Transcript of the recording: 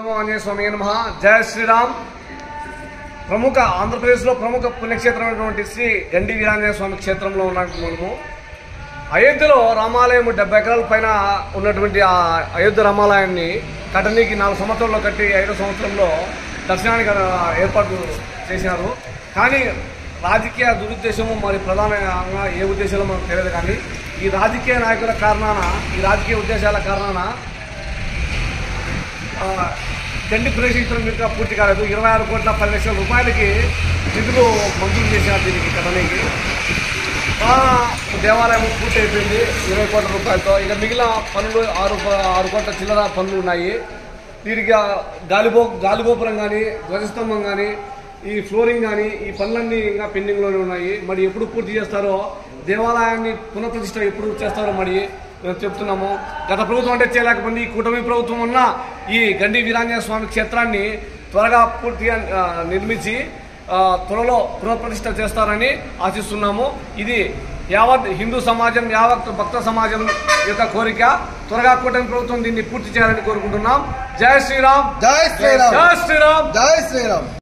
ఆంజనేయ స్వామి నమః. జయ శ్రీరామ్. ప్రముఖ ఆంధ్రప్రదేశ్లో ప్రముఖ పుణ్యక్షేత్రమైనటువంటి శ్రీ గండి వీరాంజనేయ స్వామి క్షేత్రంలో మనము అయోధ్యలో రామాలయం 70 ఎకరాల పైన ఉన్నటువంటి ఆ అయోధ్య రామాలయాన్ని కట్టనీకి 4 సంవత్సరాల్లో కట్టి 5వ సంవత్సరంలో దర్శనానికి ఏర్పాటు చేశారు. కానీ రాజకీయ దురుద్దేశము మరి ప్రధానంగా ఏ ఉద్దేశాలు మనకు తెలియదు. కానీ ఈ రాజకీయ నాయకుల కారణాన, ఈ రాజకీయ ఉద్దేశాల కారణాన గండి ప్రవేశించడం ఇంకా పూర్తి కాలేదు. 26 కోట్ల 10 లక్షల రూపాయలకి నిధులు మంజూరు చేశారు దీనికి కట్టనీకి. దేవాలయం పూర్తి అయిపోయింది 20 కోట్ల రూపాయలతో. ఇక మిగిలిన పనులు 6 కోట్ల చిల్లర పనులు ఉన్నాయి. దీనికి గాలిగోపురం కానీ, ధ్వజస్తంభం కానీ, ఈ ఫ్లోరింగ్ కానీ, ఈ పనులన్నీ ఇంకా పెండింగ్లోనే ఉన్నాయి. మరి ఎప్పుడు పూర్తి చేస్తారో, దేవాలయాన్ని పునఃప్రతిష్ఠ ఎప్పుడు చేస్తారో మరి మేము చెప్తున్నాము. గత ప్రభుత్వం అంటే చేయలేకపోయింది. ఈ కూటమి ప్రభుత్వం ఉన్న ఈ గండి వీరాంజనేయ స్వామి క్షేత్రాన్ని త్వరగా పూర్తిగా నిర్మించి త్వరలో పునఃప్రతిష్ఠ చేస్తారని ఆశిస్తున్నాము. ఇది యావత్ హిందూ సమాజం, యావత్ భక్త సమాజం యొక్క కోరిక. త్వరగా కూటమి ప్రభుత్వం దీన్ని పూర్తి చేయాలని కోరుకుంటున్నాం. జై శ్రీరామ్. జై శ్రీరామ్. జై శ్రీరామ్. జై శ్రీరామ్.